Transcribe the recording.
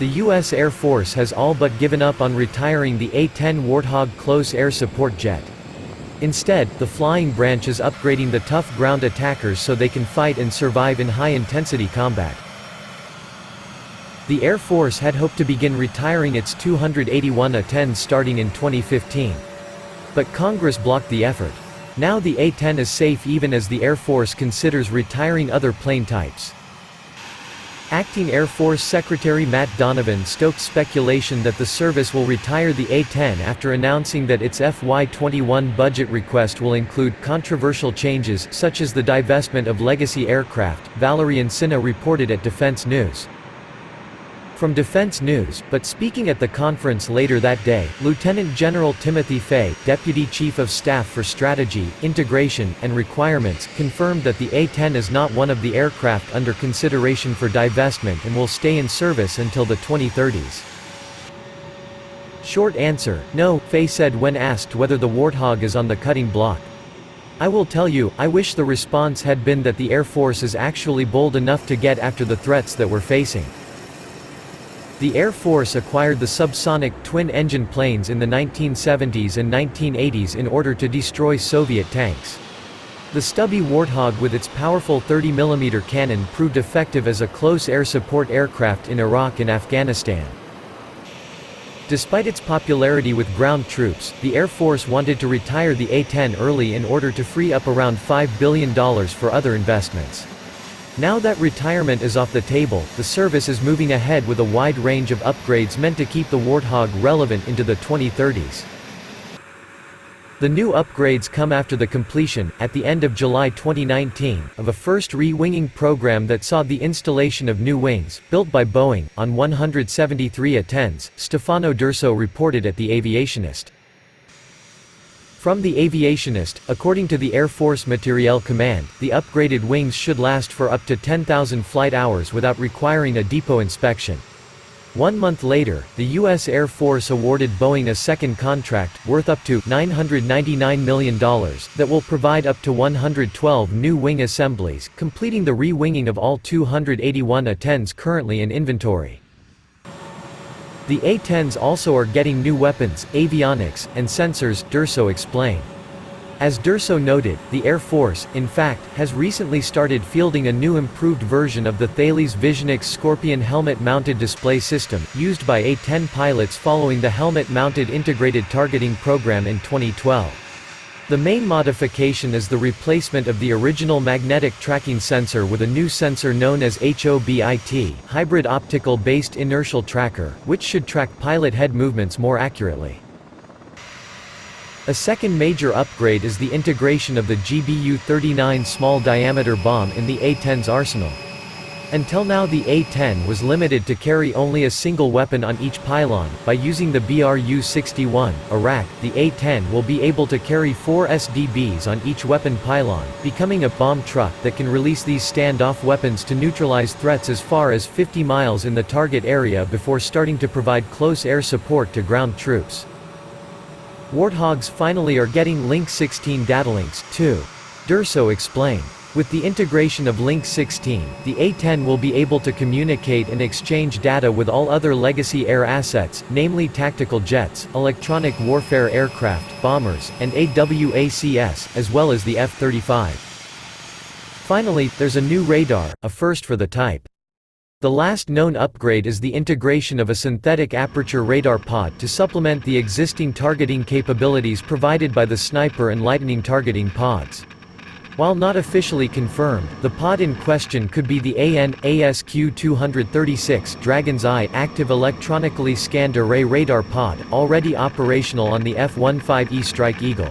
the U.S. Air Force has all but given up on retiring the A-10 Warthog close air support jet. Instead, the flying branch is upgrading the tough ground attackers so they can fight and survive in high-intensity combat. The Air Force had hoped to begin retiring its 281 A-10s starting in 2015. But Congress blocked the effort. Now the A-10 is safe even as the Air Force considers retiring other plane types. Acting Air Force Secretary Matt Donovan stoked speculation that the service will retire the A-10 after announcing that its FY21 budget request will include controversial changes such as the divestment of legacy aircraft, Valerie Sinha reported at Defense News. From Defense News, but speaking at the conference later that day, Lieutenant General Timothy Fay, Deputy Chief of Staff for Strategy, Integration, and Requirements, confirmed that the A-10 is not one of the aircraft under consideration for divestment and will stay in service until the 2030s. Short answer, no, Fay said when asked whether the Warthog is on the cutting block. I will tell you, I wish the response had been that the Air Force is actually bold enough to get after the threats that we're facing. The Air Force acquired the subsonic, twin-engine planes in the 1970s and 1980s in order to destroy Soviet tanks. The stubby Warthog with its powerful 30mm cannon proved effective as a close air support aircraft in Iraq and Afghanistan. Despite its popularity with ground troops, the Air Force wanted to retire the A-10 early in order to free up around $5 billion for other investments. Now that retirement is off the table, the service is moving ahead with a wide range of upgrades meant to keep the Warthog relevant into the 2030s. The new upgrades come after the completion, at the end of July 2019, of a first re-winging program that saw the installation of new wings, built by Boeing, on 173 A-10s, Stefano D'Urso reported at the Aviationist. From the Aviationist, according to the Air Force Materiel Command, the upgraded wings should last for up to 10,000 flight hours without requiring a depot inspection. 1 month later, the U.S. Air Force awarded Boeing a second contract, worth up to $999 million, that will provide up to 112 new wing assemblies, completing the re-winging of all 281 A-10s currently in inventory. The A-10s also are getting new weapons, avionics, and sensors, D'Urso explained. As D'Urso noted, the Air Force, in fact, has recently started fielding a new improved version of the Thales Visionix Scorpion helmet-mounted display system, used by A-10 pilots following the helmet-mounted integrated targeting program in 2012. The main modification is the replacement of the original magnetic tracking sensor with a new sensor known as HOBIT, Hybrid Optical-Based Inertial Tracker, which should track pilot head movements more accurately. A second major upgrade is the integration of the GBU-39 small-diameter bomb in the A-10's arsenal. Until now the A-10 was limited to carry only a single weapon on each pylon. By using the BRU-61, a rack, the A-10 will be able to carry 4 SDBs on each weapon pylon, becoming a bomb truck that can release these standoff weapons to neutralize threats as far as 50 miles in the target area before starting to provide close air support to ground troops. Warthogs finally are getting Link 16 datalinks, too. D'Urso explained. With the integration of Link 16, the A-10 will be able to communicate and exchange data with all other legacy air assets, namely tactical jets, electronic warfare aircraft, bombers, and AWACS, as well as the F-35. Finally, there's a new radar, a first for the type. The last known upgrade is the integration of a synthetic aperture radar pod to supplement the existing targeting capabilities provided by the Sniper and Lightning targeting pods. While not officially confirmed, the pod in question could be the AN/ASQ-236 Dragon's Eye active electronically scanned array radar pod, already operational on the F-15E Strike Eagle.